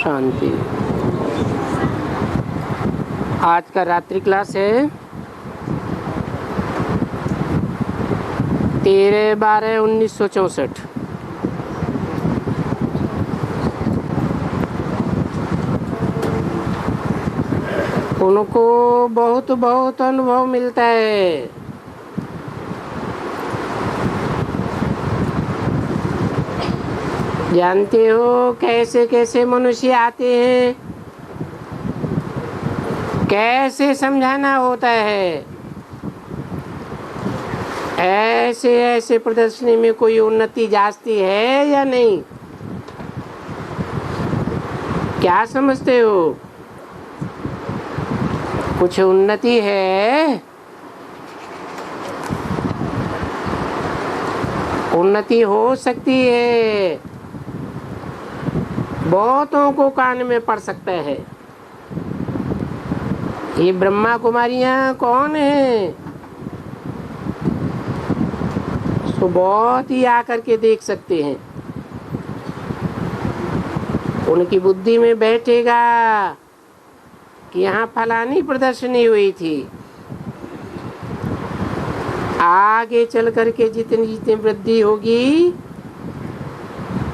शांति। आज का रात्रि क्लास है 13/12/1964। उनको बहुत बहुत अनुभव मिलता है। जानते हो कैसे कैसे मनुष्य आते हैं, कैसे समझाना होता है। ऐसे ऐसे प्रदर्शनी में कोई उन्नति जाती है या नहीं? क्या समझते हो? कुछ उन्नति है? उन्नति हो सकती है, बहुतों को कान में पड़ सकता है। ये ब्रह्मा कुमारियां कौन है? तो बहुत ही आकर के देख सकते हैं। उनकी बुद्धि में बैठेगा कि यहाँ फलानी प्रदर्शनी हुई थी। आगे चल करके जितनी जितनी वृद्धि होगी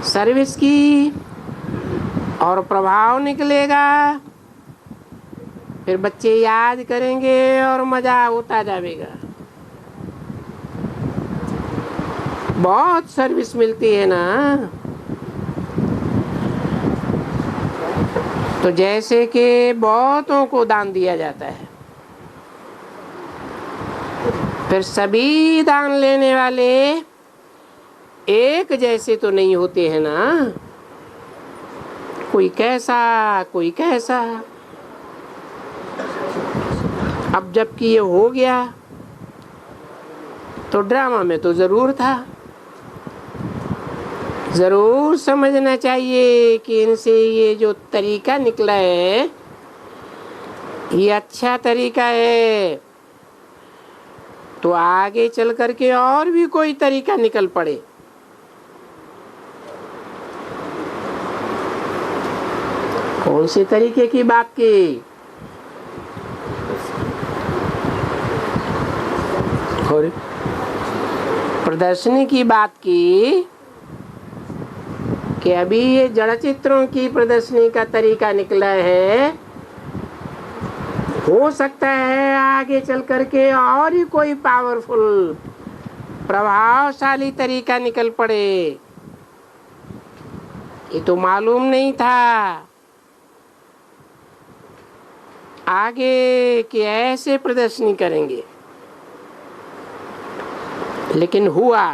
सर्विस की और प्रभाव निकलेगा, फिर बच्चे याद करेंगे और मजा होता जाएगा। बहुत सर्विस मिलती है ना। तो जैसे कि बहुतों को दान दिया जाता है, फिर सभी दान लेने वाले एक जैसे तो नहीं होते हैं ना। कोई कैसा कोई कैसा। अब जबकि ये हो गया तो ड्रामा में तो जरूर था। जरूर समझना चाहिए कि इनसे ये जो तरीका निकला है ये अच्छा तरीका है, तो आगे चल करके और भी कोई तरीका निकल पड़े। कौन से तरीके की बात की? और प्रदर्शनी की बात की कि अभी ये जड़ चित्रों की प्रदर्शनी का तरीका निकला है। हो सकता है आगे चल करके और ही कोई पावरफुल प्रभावशाली तरीका निकल पड़े। ये तो मालूम नहीं था आगे कि ऐसे प्रदर्शनी करेंगे, लेकिन हुआ।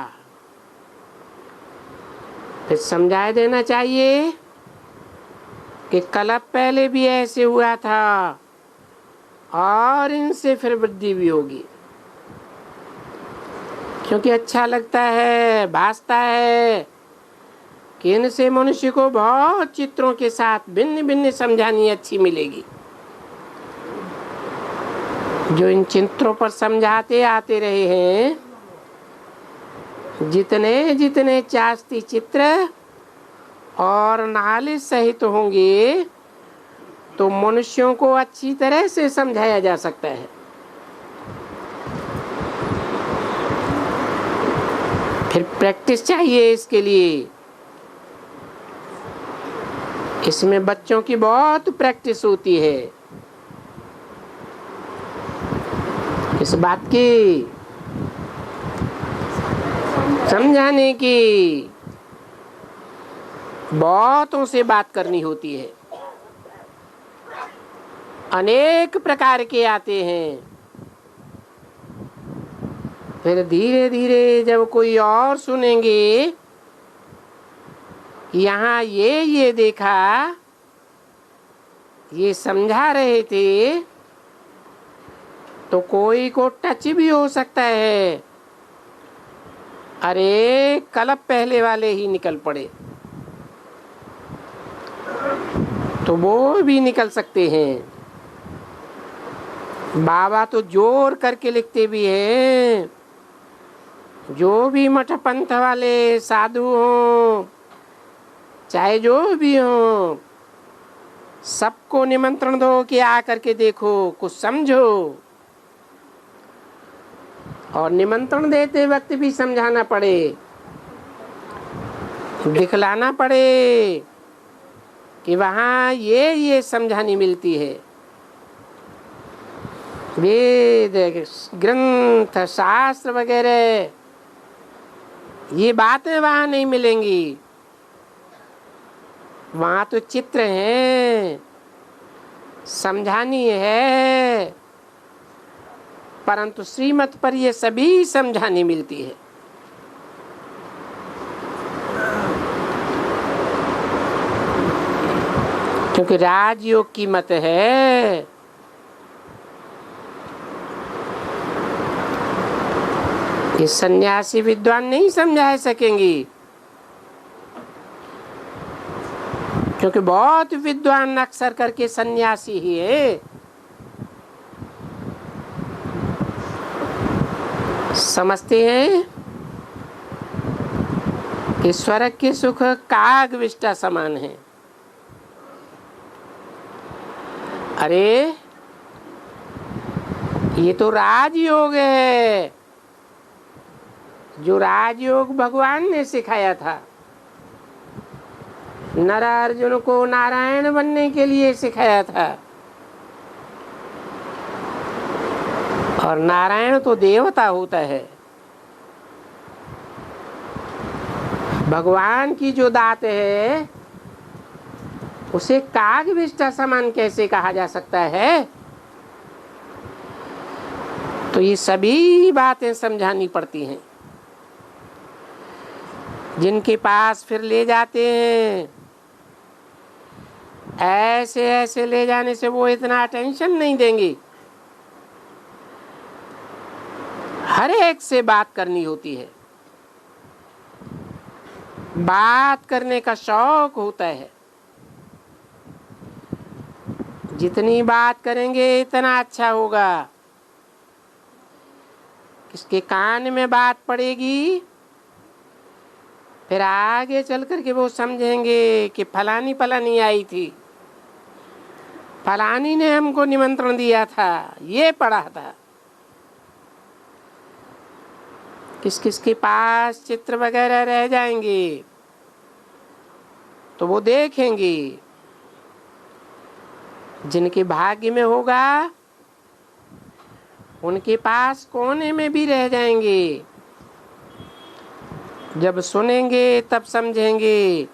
फिर समझा देना चाहिए कि कल पहले भी ऐसे हुआ था और इनसे फिर वृद्धि भी होगी, क्योंकि अच्छा लगता है, भासता है कि इनसे मनुष्य को बहुत चित्रों के साथ भिन्न भिन्न समझानी अच्छी मिलेगी। जो इन चित्रों पर समझाते आते रहे हैं, जितने जितने चास्ती चित्र और नाले सहित होंगे तो मनुष्यों को अच्छी तरह से समझाया जा सकता है। फिर प्रैक्टिस चाहिए इसके लिए। इसमें बच्चों की बहुत प्रैक्टिस होती है। इस बात की समझाने की, बहुतों से बात करनी होती है। अनेक प्रकार के आते हैं। फिर धीरे धीरे जब कोई और सुनेंगे, यहाँ ये देखा, ये समझा रहे थे, तो कोई को टच भी हो सकता है। अरे कल पहले वाले ही निकल पड़े, तो वो भी निकल सकते हैं। बाबा तो जोर करके लिखते भी हैं। जो भी मठ पंथ वाले साधु हों, चाहे जो भी हों, सबको निमंत्रण दो कि आकर के देखो, कुछ समझो। और निमंत्रण देते वक्त भी समझाना पड़े, दिखलाना पड़े कि वहाँ ये समझानी मिलती है। वेद, ग्रंथ, शास्त्र वगैरह ये बातें वहाँ नहीं मिलेंगी। वहाँ तो चित्र हैं, समझानी है, परंतु श्रीमत पर ये सभी समझानी मिलती है। क्योंकि राजयोग की मत है। ये सन्यासी विद्वान नहीं समझा सकेंगी, क्योंकि बहुत विद्वान अक्सर करके सन्यासी ही है। समझते हैं कि स्वर्ग के सुख काग विष्टा समान है। अरे ये तो राजयोग है, जो राजयोग भगवान ने सिखाया था। नर अर्जुन को नारायण बनने के लिए सिखाया था, और नारायण तो देवता होता है। भगवान की जो दात है उसे कागविष्टा समान कैसे कहा जा सकता है? तो ये सभी बातें समझानी पड़ती हैं। जिनके पास फिर ले जाते हैं, ऐसे ऐसे ले जाने से वो इतना अटेंशन नहीं देंगे। हर एक से बात करनी होती है, बात करने का शौक होता है। जितनी बात करेंगे इतना अच्छा होगा। किसके कान में बात पड़ेगी, फिर आगे चल करके वो समझेंगे कि फलानी फलानी आई थी, फलानी ने हमको निमंत्रण दिया था, ये पढ़ा था। किस किस के पास चित्र वगैरह रह जाएंगे तो वो देखेंगे। जिनके भाग्य में होगा उनके पास कोने में भी रह जाएंगे। जब सुनेंगे तब समझेंगे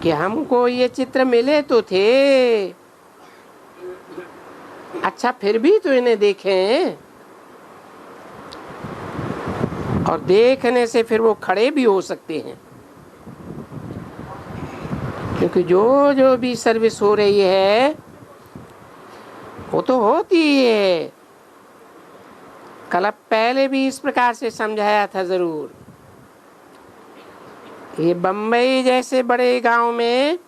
कि हमको ये चित्र मिले तो थे, अच्छा फिर भी तो इन्हें देखें। और देखने से फिर वो खड़े भी हो सकते हैं, क्योंकि जो जो भी सर्विस हो रही है वो तो होती ही है। कल पहले भी इस प्रकार से समझाया था जरूर। ये बम्बई जैसे बड़े गांव में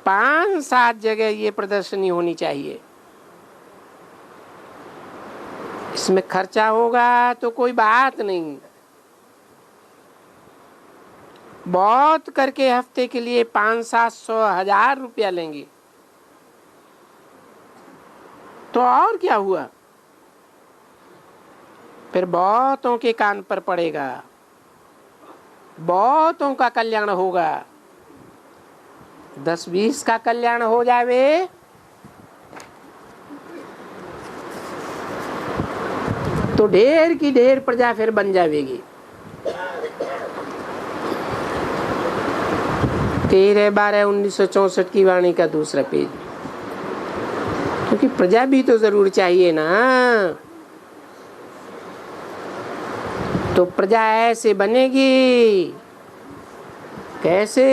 5-7 जगह ये प्रदर्शनी होनी चाहिए। इसमें खर्चा होगा तो कोई बात नहीं, बहुत करके हफ्ते के लिए 500-700-1000 रुपया लेंगे तो और क्या हुआ। फिर बहुतों के कान पर पड़ेगा, बहुतों का कल्याण होगा। 10-20 का कल्याण हो जावे तो ढेर की ढेर प्रजा फिर बन जाएगी। 13/12/1964 की वाणी का दूसरा पेज। क्योंकि प्रजा भी तो जरूर चाहिए ना। तो प्रजा ऐसे बनेगी कैसे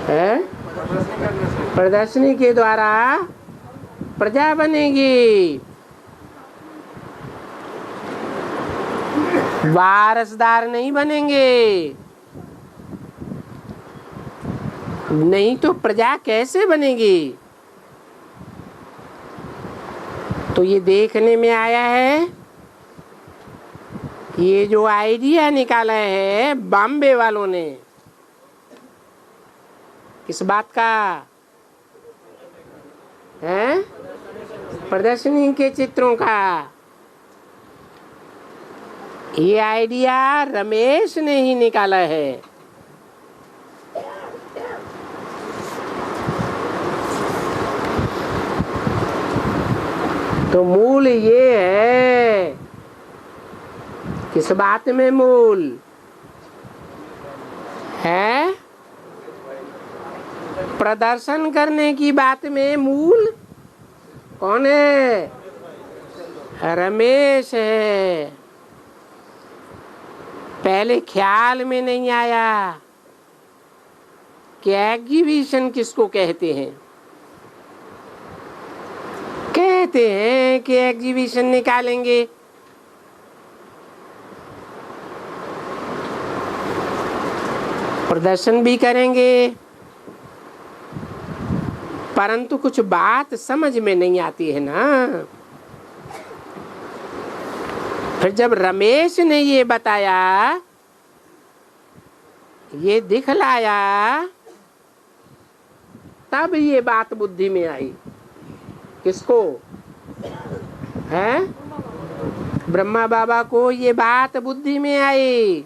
है? प्रदर्शनी के द्वारा प्रजा बनेगी। वारसदार नहीं बनेंगे, नहीं तो प्रजा कैसे बनेगी? तो ये देखने में आया है, ये जो आइडिया निकाला है बॉम्बे वालों ने, किस बात का है? प्रदर्शनी के चित्रों का। ये आइडिया रमेश ने ही निकाला है। तो मूल ये है। किस बात में मूल है? प्रदर्शन करने की बात में मूल कौन है? रमेश है। पहले ख्याल में नहीं आया कि एग्जीबिशन किसको कहते हैं। कहते हैं कि एग्जीबिशन निकालेंगे, प्रदर्शन भी करेंगे, परंतु कुछ बात समझ में नहीं आती है ना। फिर जब रमेश ने ये बताया, ये दिखलाया, तब ये बात बुद्धि में आई। किसको है? ब्रह्मा बाबा को ये बात बुद्धि में आई।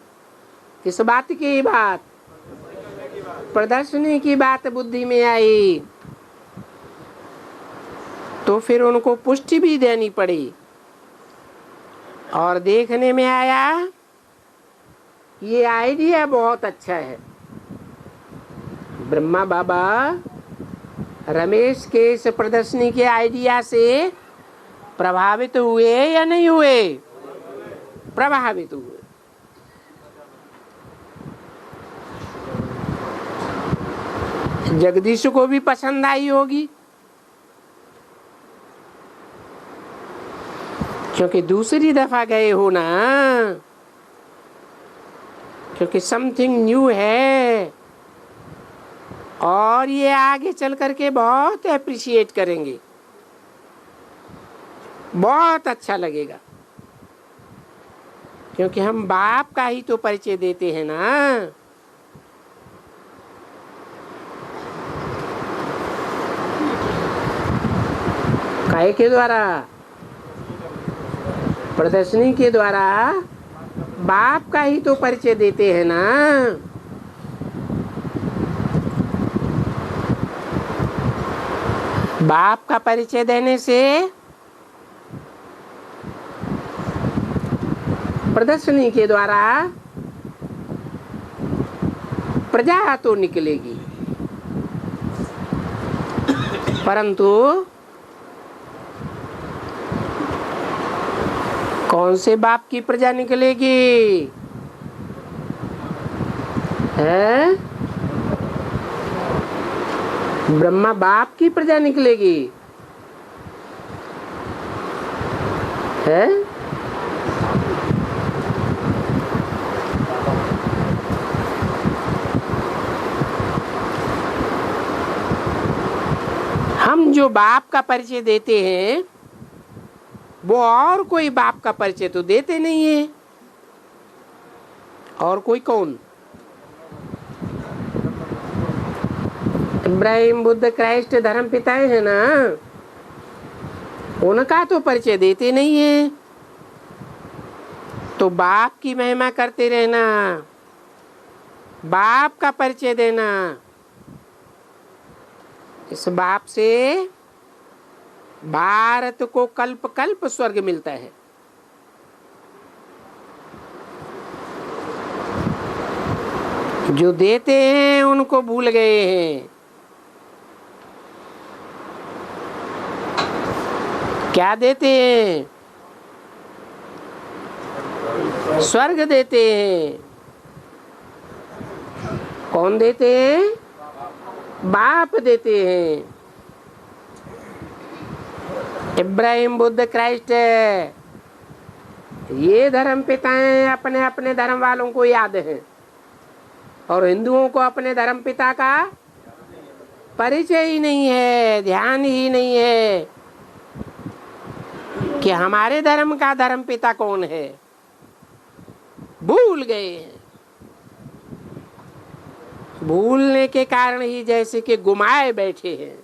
किस बात की बात? प्रदर्शनी की बात बुद्धि में आई। तो फिर उनको पुष्टि भी देनी पड़ी और देखने में आया ये आइडिया बहुत अच्छा है। ब्रह्मा बाबा रमेश के इस प्रदर्शनी के आइडिया से प्रभावित हुए या नहीं हुए? प्रभावित हुए। जगदीश को भी पसंद आई होगी, क्योंकि दूसरी दफा गए हो ना, क्योंकि समथिंग न्यू है और ये आगे चल करके बहुत एप्रिशिएट करेंगे, बहुत अच्छा लगेगा। क्योंकि हम बाप का ही तो परिचय देते हैं ना। काहे के द्वारा? प्रदर्शनी के द्वारा बाप का ही तो परिचय देते हैं ना। बाप का परिचय देने से प्रदर्शनी के द्वारा प्रजा तो निकलेगी, परंतु कौन से बाप की प्रजा निकलेगी? है? ब्रह्मा बाप की प्रजा निकलेगी। है? हम जो बाप का परिचय देते हैं वो और कोई बाप का परिचय तो देते नहीं है। और कोई कौन? इब्राहिम, बुद्ध, क्राइस्ट, धर्म पिताएं हैं ना, उनका तो परिचय देते नहीं है। तो बाप की महिमा करते रहना, बाप का परिचय देना, इस बाप से भारत को कल्प कल्प स्वर्ग मिलता है। जो देते हैं उनको भूल गए हैं। क्या देते हैं? स्वर्ग देते हैं। कौन देते हैं? बाप देते हैं। इब्राहिम, बुद्ध, क्राइस्ट, ये धर्म पिताएं अपने अपने धर्म वालों को याद है, और हिंदुओं को अपने धर्म पिता का परिचय ही नहीं है, ध्यान ही नहीं है कि हमारे धर्म का धर्म पिता कौन है। भूल गए हैं। भूलने के कारण ही जैसे कि गुमाए बैठे हैं।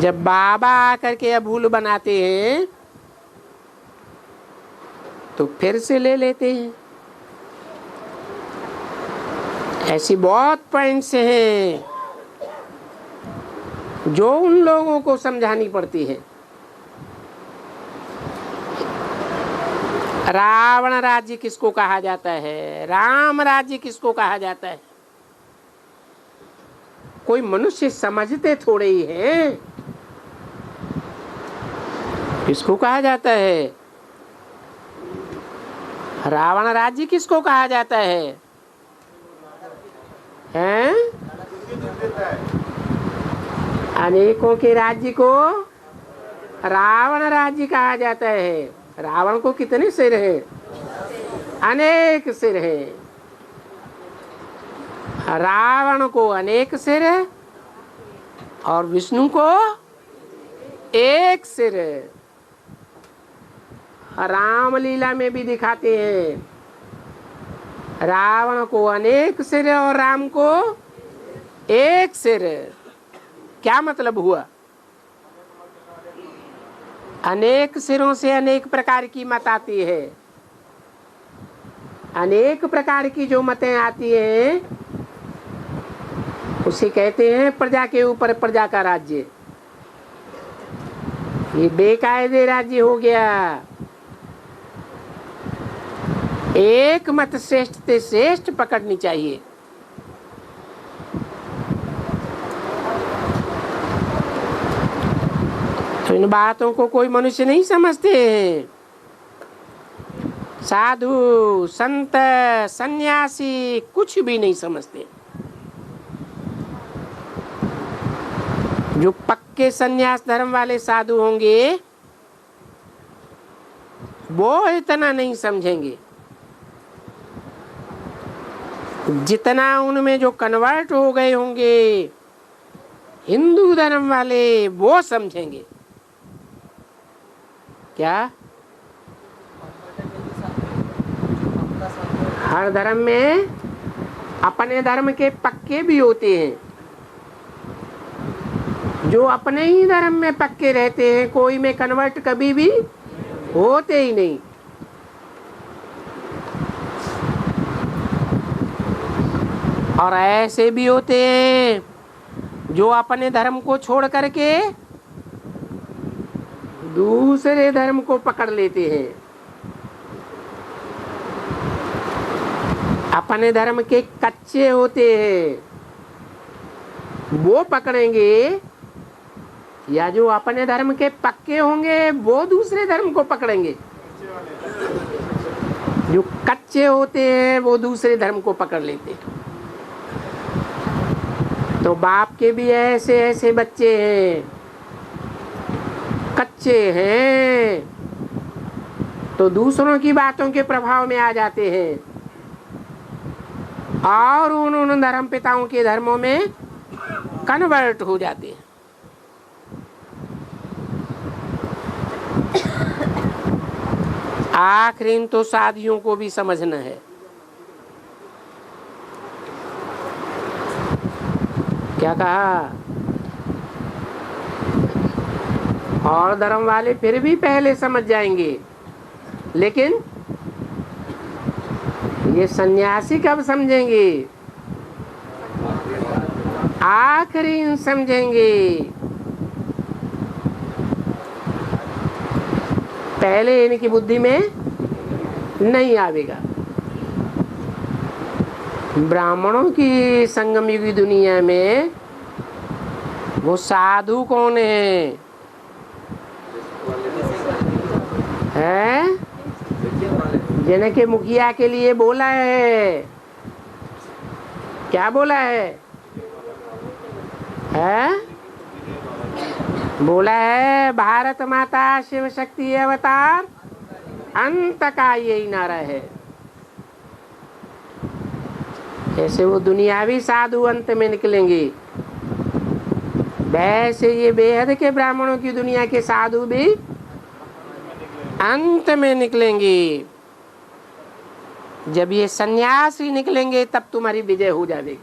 जब बाबा आकर के भूल बनाते हैं तो फिर से ले लेते हैं। ऐसी बहुत पॉइंट्स हैं जो उन लोगों को समझानी पड़ती है। रावण राज्य किसको कहा जाता है? राम राज्य किसको कहा जाता है? कोई मनुष्य समझते थोड़े ही हैं। किसको कहा जाता है? रावण राज्य किसको कहा जाता है? हैं? अनेकों के राज्य को रावण राज्य कहा जाता है। रावण को कितने सिर हैं? अनेक सिर हैं। रावण को अनेक सिर है और विष्णु को एक सिर है। रामलीला में भी दिखाते हैं, रावण को अनेक सिर है और राम को एक सिर है। क्या मतलब हुआ? अनेक सिरों से अनेक प्रकार की मत आती है। अनेक प्रकार की जो मतें आती हैं उसे कहते हैं प्रजा के ऊपर प्रजा का राज्य। ये बेकायदे राज्य हो गया। एक मत श्रेष्ठ से श्रेष्ठ पकड़नी चाहिए। तो इन बातों को कोई मनुष्य नहीं समझते हैं। साधु संत सन्यासी कुछ भी नहीं समझते। जो पक्के सन्यास धर्म वाले साधु होंगे वो इतना नहीं समझेंगे जितना उनमें जो कन्वर्ट हो गए होंगे हिंदू धर्म वाले वो समझेंगे। क्या? हर धर्म में अपने धर्म के पक्के भी होते हैं। जो अपने ही धर्म में पक्के रहते हैं कोई में कन्वर्ट कभी भी होते ही नहीं। और ऐसे भी होते हैं जो अपने धर्म को छोड़ करके दूसरे धर्म को पकड़ लेते हैं। अपने धर्म के कच्चे होते हैं वो पकड़ेंगे, या जो अपने धर्म के पक्के होंगे वो दूसरे धर्म को पकड़ेंगे। जो कच्चे होते हैं वो दूसरे धर्म को पकड़ लेते हैं। तो बाप के भी ऐसे ऐसे बच्चे हैं, कच्चे हैं, तो दूसरों की बातों के प्रभाव में आ जाते हैं और उन धर्म पिताओं के धर्मों में कन्वर्ट हो जाते हैं। आखिर तो साधियों को भी समझना है। क्या कहा? और धर्म वाले फिर भी पहले समझ जाएंगे, लेकिन ये सन्यासी कब समझेंगे? आखिरी समझेंगे। पहले इनकी बुद्धि में नहीं आवेगा। ब्राह्मणों की संगम युगी दुनिया में वो साधु कौन है? जिनके मुखिया के लिए बोला है। क्या बोला है? बोला है भारत माता शिव शक्ति अवतार अंत का यही नारा है। ऐसे वो दुनियावी साधु अंत में निकलेंगे, वैसे ये बेहद के ब्राह्मणों की दुनिया के साधु भी अंत में निकलेंगी। जब ये सन्यासी निकलेंगे तब तुम्हारी विजय हो जाएगी।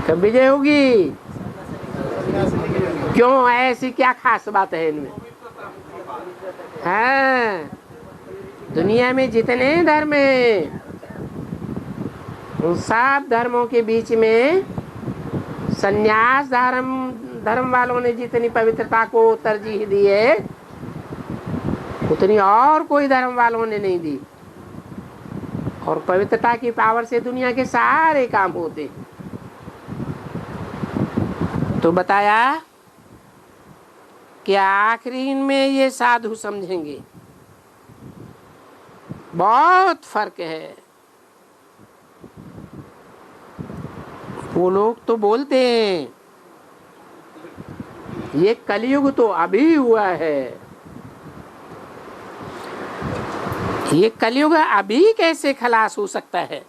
कब विजय होगी? क्यों, ऐसी क्या खास बात है इनमें? हाँ, दुनिया में जितने धर्म हैं उन सब धर्मों के बीच में सन्यास धर्म वालों ने जितनी पवित्रता को तरजीह दी है उतनी और कोई धर्म वालों ने नहीं दी। और पवित्रता की पावर से दुनिया के सारे काम होते। तो बताया कि आखिरी में ये साधु समझेंगे बहुत फर्क है। वो लोग तो बोलते हैं ये कलयुग तो अभी हुआ है। ये कलयुग अभी कैसे खलास हो सकता है?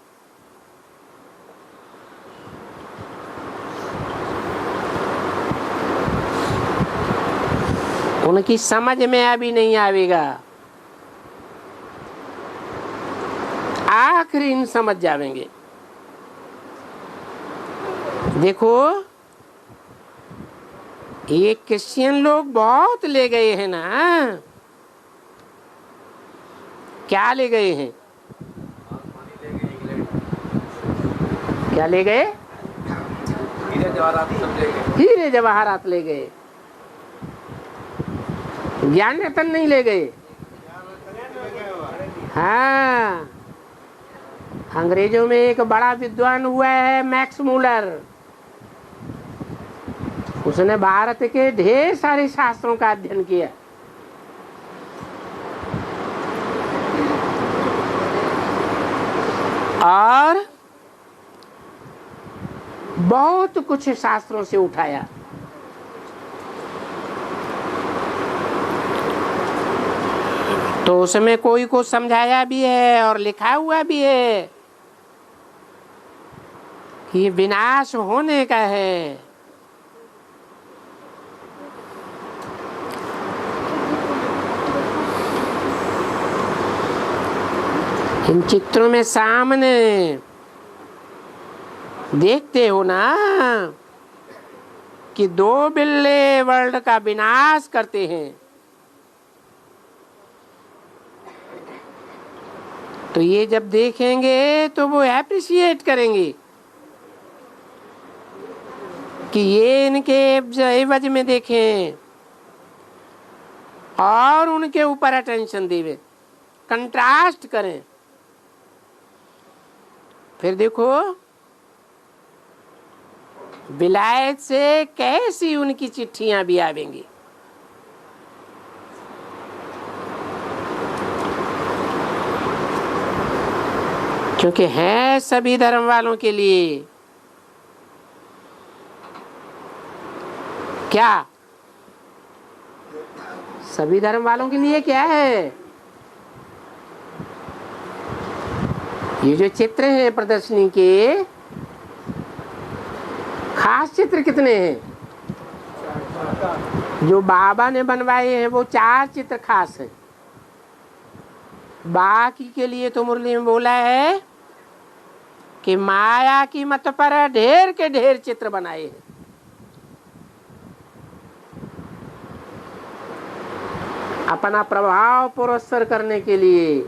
उनकी समझ में अभी नहीं आवेगा, आखिरी इन समझ जाएंगे। देखो ये क्रिश्चियन लोग बहुत ले गए हैं ना। क्या ले गए हैं? क्या ले गए? हीरे जवाहरात ले गए। ज्ञान रतन नहीं ले गए। हाँ, अंग्रेजों में एक बड़ा विद्वान हुआ है मैक्स मूलर। उसने भारत के ढेर सारे शास्त्रों का अध्ययन किया। और बहुत कुछ शास्त्रों से उठाया। तो उसमें कोई को समझाया भी है और लिखा हुआ भी है कि ये विनाश होने का है। इन चित्रों में सामने देखते हो ना कि दो बिल्ले वर्ल्ड का विनाश करते हैं। तो ये जब देखेंगे तो वो एप्रिशिएट करेंगे कि ये इनके एवज में देखें और उनके ऊपर अटेंशन देवे, कंट्रास्ट करें। फिर देखो विलायत से कैसी उनकी चिट्ठियां भी आवेंगी। क्योंकि है सभी धर्म वालों के लिए। क्या सभी धर्म वालों के लिए क्या है? ये जो चित्र हैं प्रदर्शनी के, खास चित्र कितने हैं? जो बाबा ने बनवाए हैं वो 4 चित्र खास हैं। बाकी के लिए तो मुरली में बोला है कि माया की मत पर ढेर के ढेर चित्र बनाए हैं। अपना प्रभाव पुरस्कार करने के लिए,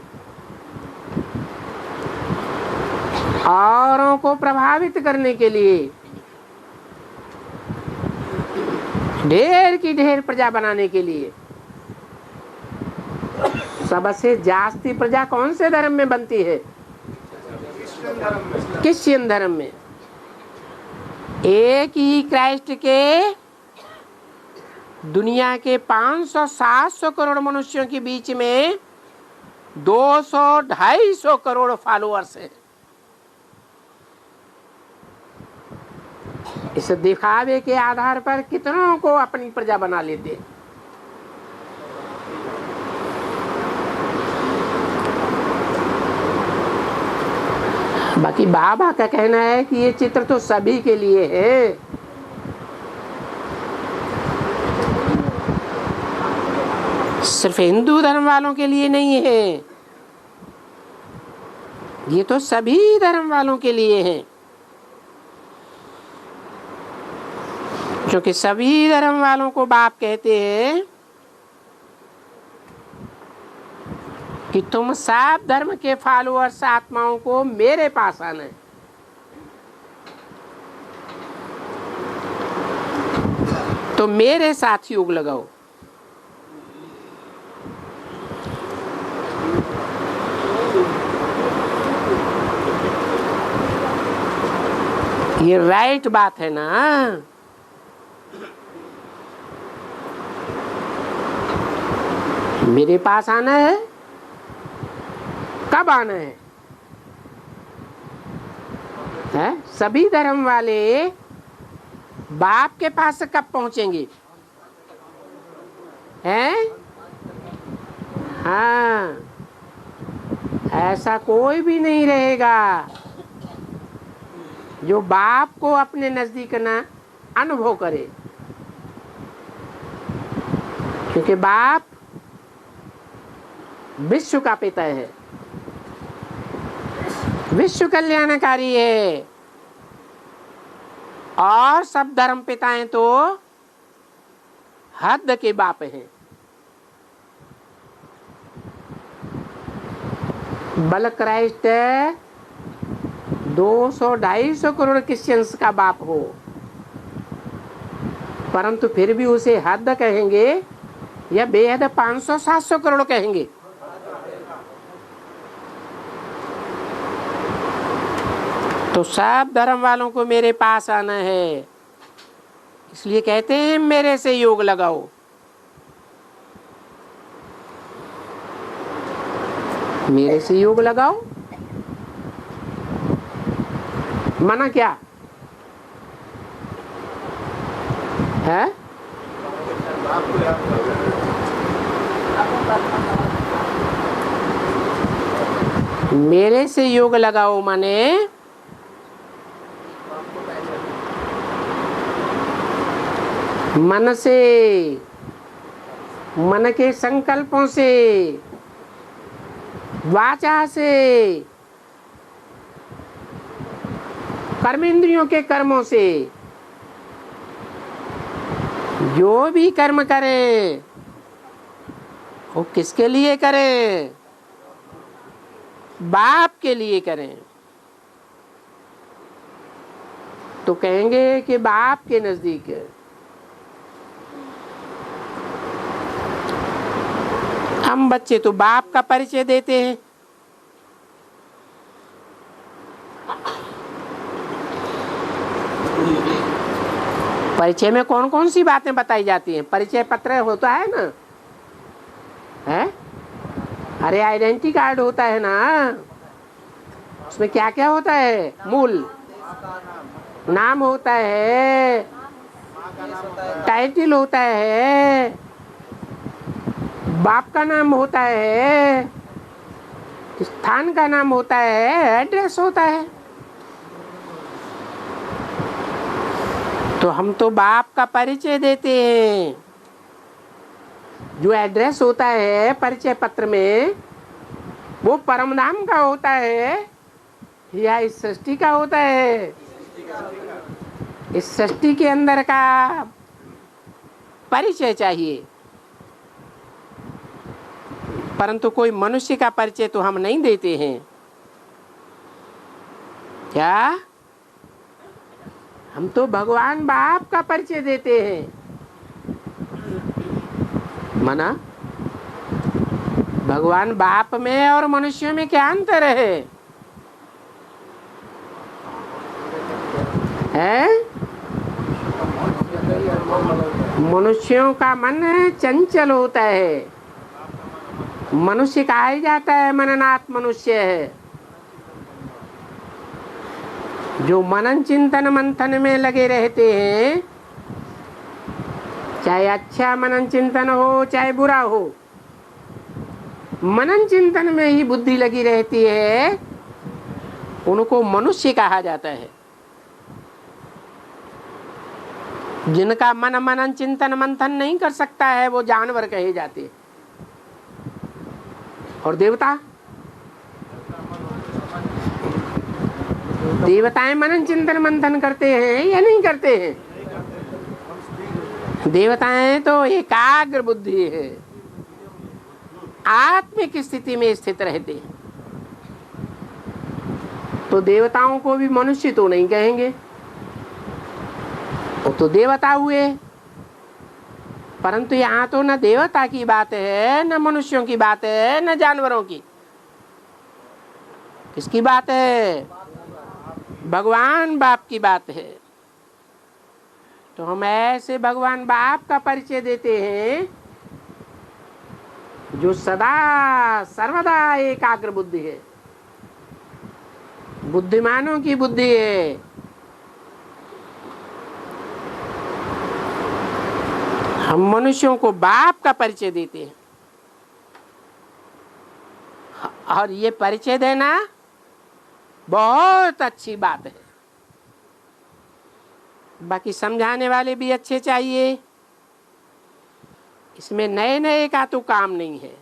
औरों को प्रभावित करने के लिए ढेर की ढेर प्रजा बनाने के लिए। सबसे जास्ती प्रजा कौन से धर्म में बनती है? क्रिश्चियन धर्म में। एक ही क्राइस्ट के दुनिया के 500-700 करोड़ मनुष्यों के बीच में 200-250 करोड़ फॉलोअर्स हैं। इस दिखावे के आधार पर कितनों को अपनी प्रजा बना लेते। बाकी बाबा का कहना है कि ये चित्र तो सभी के लिए है। सिर्फ हिंदू धर्म वालों के लिए नहीं है, ये तो सभी धर्म वालों के लिए है, क्योंकि सभी धर्म वालों को बाप कहते हैं कि तुम सब धर्म के फॉलोअर्स आत्माओं को मेरे पास आना है। तो मेरे साथ योग लगाओ। ये राइट बात है ना। मेरे पास आना है, कब आना है? सभी धर्म वाले बाप के पास कब पहुंचेंगे? हैं? हाँ, ऐसा कोई भी नहीं रहेगा जो बाप को अपने नजदीक ना अनुभव करे, क्योंकि बाप विश्व का पिता है, विश्व कल्याणकारी है, और सब धर्म पिताएं तो हद के बाप हैं। बल क्राइस्ट 200-250 करोड़ क्रिश्चियंस का बाप हो, परंतु फिर भी उसे हद कहेंगे या बेहद 500-700 करोड़ कहेंगे? तो सब धर्म वालों को मेरे पास आना है, इसलिए कहते हैं मेरे से योग लगाओ। मेरे से योग लगाओ मना क्या है? मेरे से योग लगाओ माने मन से, मन के संकल्पों से, वाचा से, कर्मेंद्रियों के कर्मों से, जो भी कर्म करें वो किसके लिए करें? बाप के लिए करें। तो कहेंगे कि बाप के नजदीक है। हम बच्चे तो बाप का परिचय देते हैं। परिचय में कौन कौन सी बातें बताई जाती हैं? परिचय पत्र होता है ना, है? अरे आइडेंटिटी कार्ड होता है ना, उसमें क्या क्या होता है? मूल नाम होता है, टाइटल होता है, बाप का नाम होता है, स्थान का नाम होता है, एड्रेस होता है। तो हम तो बाप का परिचय देते हैं। जो एड्रेस होता है परिचय पत्र में वो परम धाम का होता है या इस सृष्टि का होता है? इस सृष्टि के अंदर का परिचय चाहिए, परंतु कोई मनुष्य का परिचय तो हम नहीं देते हैं। क्या? हम तो भगवान बाप का परिचय देते हैं। मना भगवान बाप में और मनुष्यों में क्या अंतर है? मनुष्यों का मन चंचल होता है। मनुष्य कहा ही जाता है मननात् मनुष्य है। जो मनन चिंतन मंथन में लगे रहते हैं, चाहे अच्छा मनन चिंतन हो चाहे बुरा हो, मनन चिंतन में ही बुद्धि लगी रहती है, उनको मनुष्य कहा जाता है। जिनका मन मनन चिंतन मंथन नहीं कर सकता है वो जानवर कहे जाते हैं। और देवता, देवताएं मनन चिंतन मंथन करते हैं या नहीं करते हैं? देवताएं तो एकाग्र बुद्धि है, आत्मिक स्थिति में स्थित रहते हैं। तो देवताओं को भी मनुष्य तो नहीं कहेंगे, वो तो देवता हुए। परंतु यहाँ तो न देवता की बात है, न मनुष्यों की बात है, न जानवरों की। किसकी बात है? भगवान बाप की बात है। तो हम ऐसे भगवान बाप का परिचय देते हैं जो सदा सर्वदा एकाग्र बुद्धि है, बुद्धिमानों की बुद्धि है। हम मनुष्यों को बाप का परिचय देते हैं, और ये परिचय देना बहुत अच्छी बात है। बाकी समझाने वाले भी अच्छे चाहिए। इसमें नए नए का तो काम नहीं है।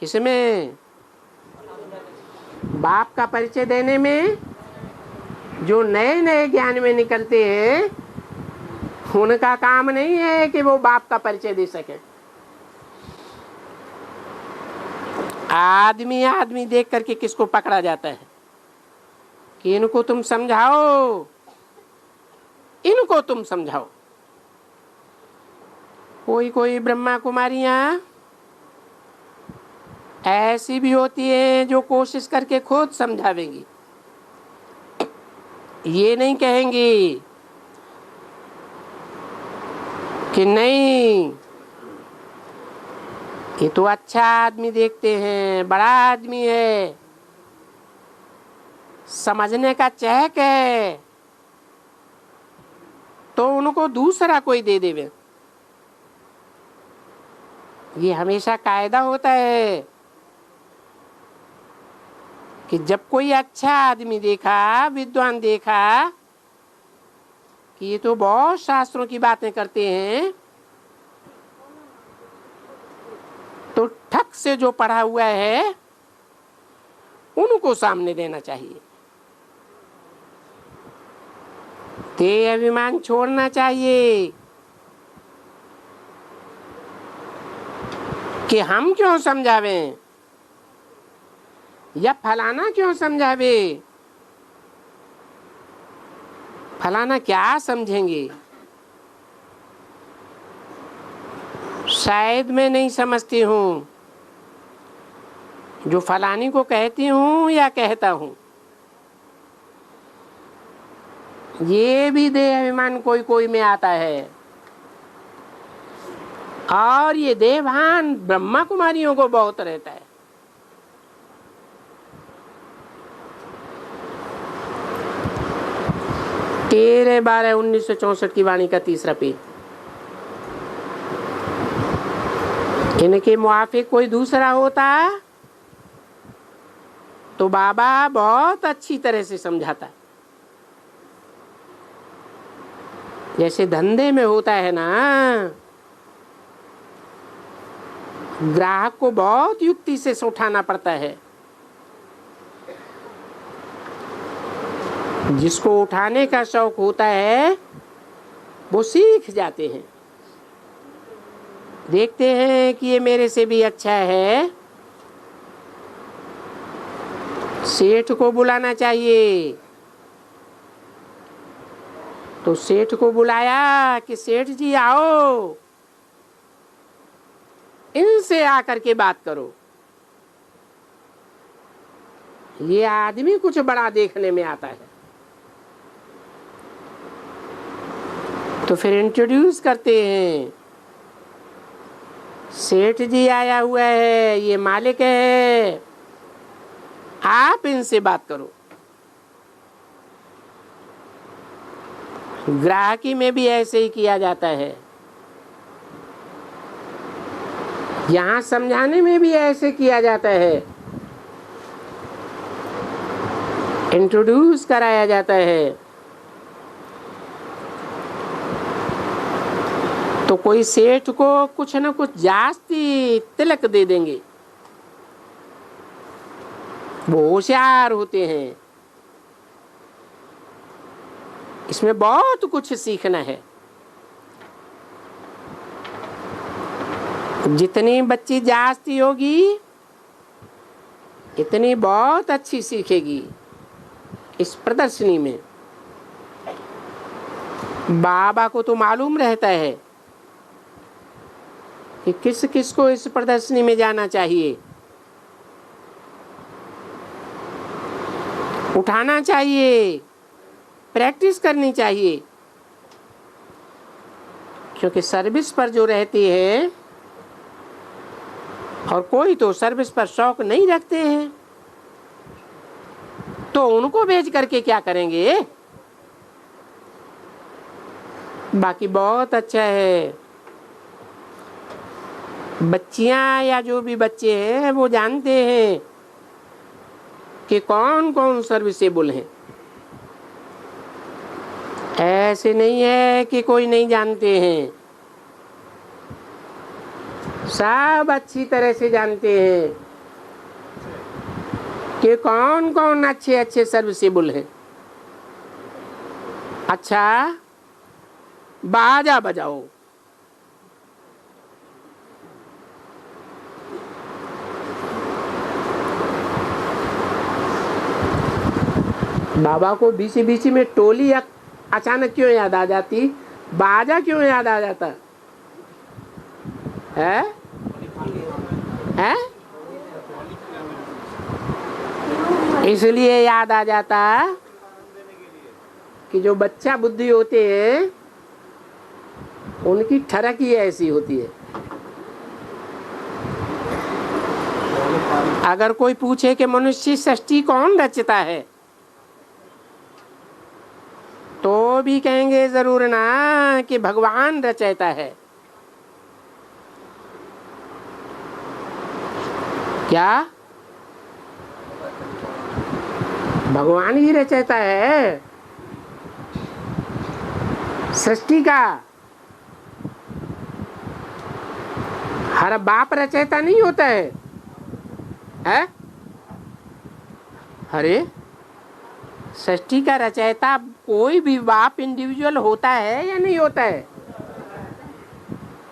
किसमें? बाप का परिचय देने में जो नए नए ज्ञान में निकलते हैं, उनका काम नहीं है कि वो बाप का परिचय दे सके। आदमी आदमी देख करके किसको पकड़ा जाता है कि इनको तुम समझाओ, इनको तुम समझाओ। कोई कोई ब्रह्मा कुमारियां ऐसी भी होती है जो कोशिश करके खुद समझावेंगी, ये नहीं कहेंगी कि नहीं ये तो अच्छा आदमी देखते हैं, बड़ा आदमी है, समझने का चहक है, तो उनको दूसरा कोई दे देवे। ये हमेशा कायदा होता है कि जब कोई अच्छा आदमी देखा, विद्वान देखा कि ये तो बहुत शास्त्रों की बातें करते हैं, तो ठक से जो पढ़ा हुआ है उनको सामने देना चाहिए। ते अभिमान छोड़ना चाहिए कि हम क्यों समझावें या फलाना क्यों समझावे, फलाना क्या समझेंगे, शायद मैं नहीं समझती हूँ जो फलानी को कहती हूँ या कहता हूँ। ये भी देह अभिमान कोई कोई में आता है, और ये देवभान ब्रह्मा कुमारियों को बहुत रहता है। 13/12/1964 की वाणी का 3रा पेज। इनके मुआफिक कोई दूसरा होता तो बाबा बहुत अच्छी तरह से समझाता। जैसे धंधे में होता है ना, ग्राहक को बहुत युक्ति से उठाना पड़ता है। जिसको उठाने का शौक होता है वो सीख जाते हैं, देखते हैं कि ये मेरे से भी अच्छा है, सेठ को बुलाना चाहिए। तो सेठ को बुलाया कि सेठ जी आओ, इनसे आकर के बात करो। ये आदमी कुछ बड़ा देखने में आता है, तो फिर इंट्रोड्यूस करते हैं, सेठ जी आया हुआ है, ये मालिक है, आप इनसे बात करो। ग्राहकी में भी ऐसे ही किया जाता है, यहाँ समझाने में भी ऐसे किया जाता है, इंट्रोड्यूस कराया जाता है। तो कोई सेठ को कुछ न कुछ जास्ती तिलक दे देंगे वो होशियार होते हैं। इसमें बहुत कुछ सीखना है। जितनी बच्ची जास्ती होगी इतनी बहुत अच्छी सीखेगी। इस प्रदर्शनी में बाबा को तो मालूम रहता है कि किस किस को इस प्रदर्शनी में जाना चाहिए, उठाना चाहिए, प्रैक्टिस करनी चाहिए। क्योंकि सर्विस पर जो रहती है, और कोई तो सर्विस पर शौक नहीं रखते हैं, तो उनको भेज करके क्या करेंगे। बाकी बहुत अच्छा है। बच्चियां या जो भी बच्चे हैं वो जानते हैं कि कौन कौन सर्विसेबल हैं। ऐसे नहीं है कि कोई नहीं जानते हैं, सब अच्छी तरह से जानते हैं कि कौन कौन अच्छे अच्छे सर्विसेबल हैं। अच्छा, बाजा बजाओ। बाबा को बीची बीची में टोली अचानक क्यों याद आ जाती, बाजा क्यों याद आ जाता है? इसलिए याद आ जाता कि जो बच्चा बुद्धि होते हैं उनकी ठरक ही ऐसी होती है। अगर कोई पूछे कि मनुष्य सृष्टि कौन रचता है, तो भी कहेंगे जरूर ना कि भगवान रचयिता है। क्या भगवान ही रचयिता है सृष्टि का? हर बाप रचयिता नहीं होता है, हैं? अरे सृष्टि का रचयिता कोई भी बाप इंडिविजुअल होता है या नहीं होता है?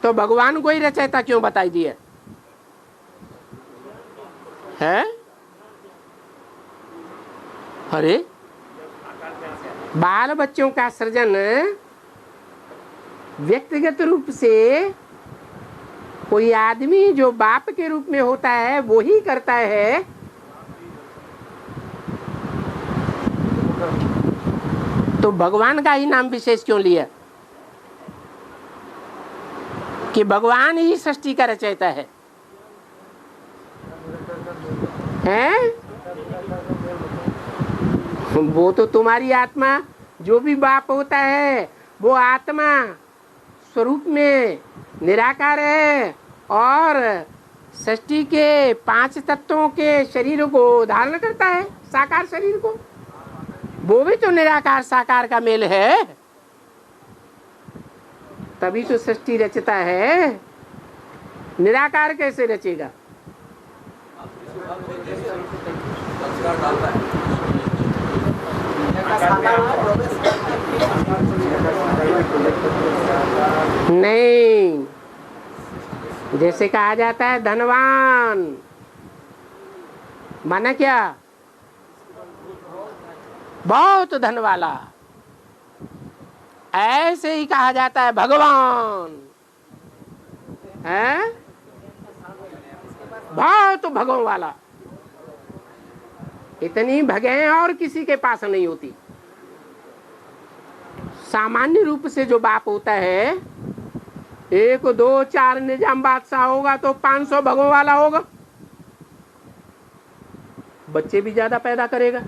तो भगवान को ही रचयिता क्यों बताई दिया है? अरे बाल बच्चों का सृजन व्यक्तिगत रूप से कोई आदमी जो बाप के रूप में होता है वो ही करता है। तो भगवान का ही नाम विशेष क्यों लिया कि भगवान ही सृष्टि का रचयिता है? हैं? वो तो तुम्हारी आत्मा, जो भी बाप होता है वो आत्मा स्वरूप में निराकार है और सृष्टि के 5 तत्वों के शरीर को धारण करता है, साकार शरीर को। वो भी तो निराकार साकार का मेल है, तभी तो सृष्टि रचता है। निराकार कैसे रचेगा? नहीं, जैसे कहा जाता है धनवान माना क्या? बहुत धन वाला। ऐसे ही कहा जाता है भगवान है बहुत भगवान वाला। इतनी भगें और किसी के पास नहीं होती। सामान्य रूप से जो बाप होता है, 1 2 4 निजाम बादशाह होगा तो 500 भगों वाला होगा। बच्चे भी ज्यादा पैदा करेगा?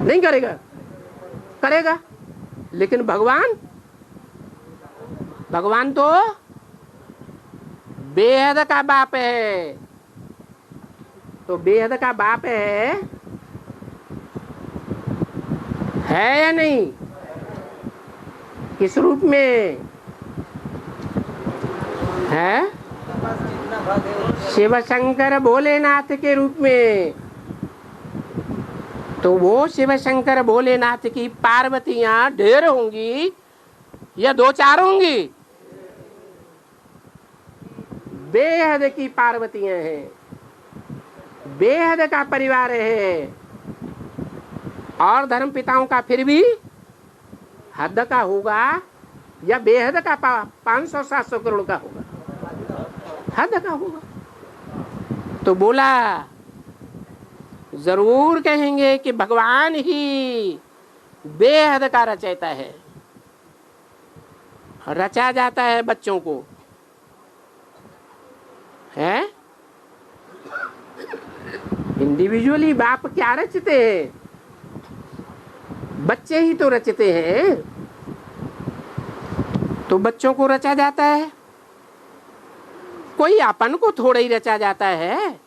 नहीं करेगा? करेगा। लेकिन भगवान तो बेहद का बाप है। तो बेहद का बाप है या नहीं? किस रूप में है? शिव शंकर भोलेनाथ के रूप में। तो वो शिव शंकर भोलेनाथ की पार्वतियां ढेर होंगी या 2-4 होंगी? बेहद की पार्वतियां हैं, बेहद का परिवार है, और धर्म पिताओं का फिर भी हद का होगा या बेहद का 500-700 करोड़ का होगा? हद का होगा। तो बोला जरूर कहेंगे कि भगवान ही बेहद का रचयिता है। रचा जाता है बच्चों को, है इंडिविजुअली बाप क्या रचते हैं? बच्चे ही तो रचते हैं। तो बच्चों को रचा जाता है, कोई अपन को थोड़ा ही रचा जाता है।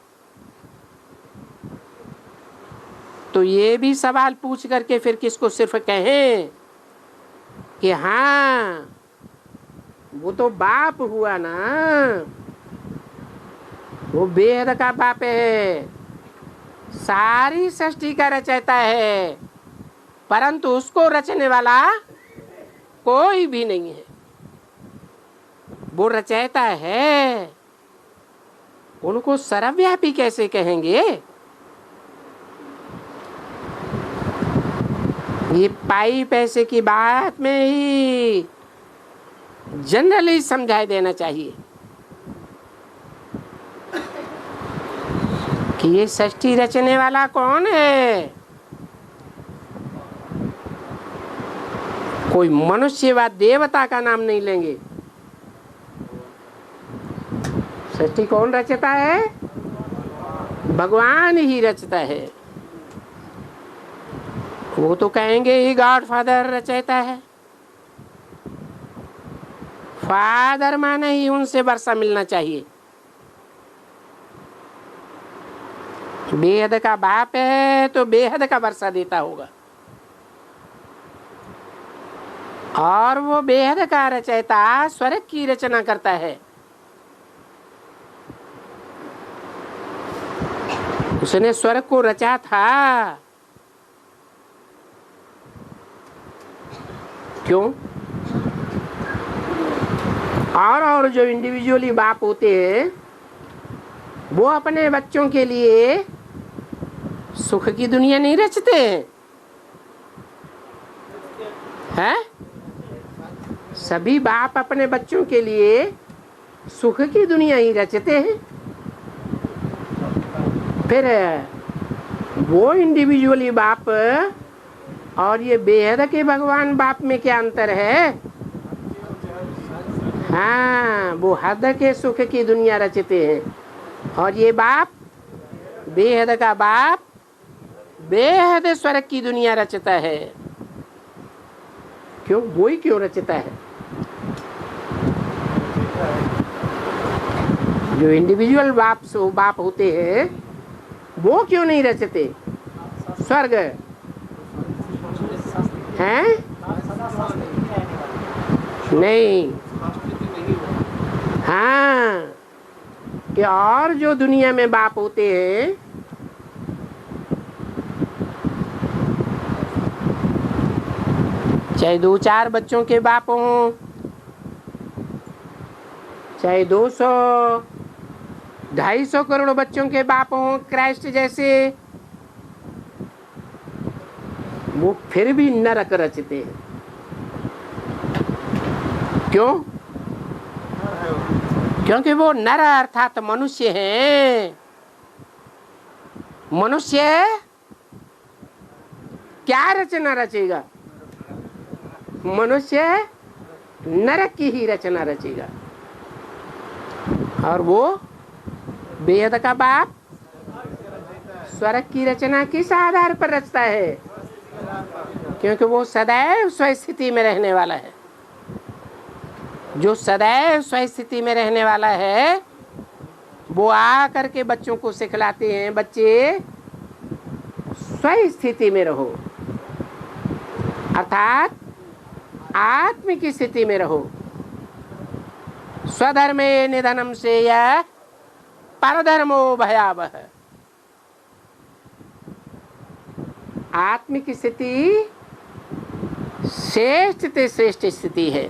तो ये भी सवाल पूछ करके फिर किसको सिर्फ कहें कि हाँ वो तो बाप हुआ ना, वो बेहद का बाप है, सारी सृष्टि का रचयिता है, परंतु उसको रचने वाला कोई भी नहीं है। वो रचयिता है, उनको सर्वव्यापी कैसे कहेंगे? ये पाई पैसे की बात में ही जनरली समझाई देना चाहिए कि ये सृष्टि रचने वाला कौन है। कोई मनुष्य व देवता का नाम नहीं लेंगे। सृष्टि कौन रचता है? भगवान ही रचता है। वो तो कहेंगे ही गॉड फादर रचयिता है। फादर माने ही उनसे वर्षा मिलना चाहिए। बेहद का बाप है तो बेहद का वर्षा देता होगा, और वो बेहद का रचयिता स्वर्ग की रचना करता है। उसने स्वर्ग को रचा था। क्यों? और जो इंडिविजुअली बाप होते हैं वो अपने बच्चों के लिए सुख की दुनिया नहीं रचते हैं? सभी बाप अपने बच्चों के लिए सुख की दुनिया ही रचते हैं। फिर वो इंडिविजुअली बाप और ये बेहद के भगवान बाप में क्या अंतर है? हाँ, वो हद के सुख की दुनिया रचते हैं, और ये बाप बेहद का बाप बेहद स्वर्ग की दुनिया रचता है। क्यों? वो ही क्यों रचता है? जो इंडिविजुअल बाप होते हैं वो क्यों नहीं रचते स्वर्ग? हैं? नहीं। हाँ, कि और जो दुनिया में बाप होते हैं चाहे 2-4 बच्चों के बाप हों, चाहे 200-250 करोड़ बच्चों के बाप हों क्राइस्ट जैसे, वो फिर भी नरक रचते हैं। क्यों? क्योंकि वो नर अर्थात मनुष्य हैं। मनुष्य क्या रचना रचेगा? मनुष्य नरक की ही रचना रचेगा। और वो बेहद का बाप स्वर्ग की रचना किस आधार पर रचता है? क्योंकि वो सदैव स्वस्थिति में रहने वाला है। जो सदैव स्वस्थिति में रहने वाला है वो आ करके बच्चों को सिखलाते हैं, बच्चे स्वस्थिति में रहो, अर्थात आत्म की स्थिति में रहो। स्वधर्मे निधनम से यह परधर्मो भयावह। आत्मिक स्थिति श्रेष्ठ से श्रेष्ठ स्थिति है।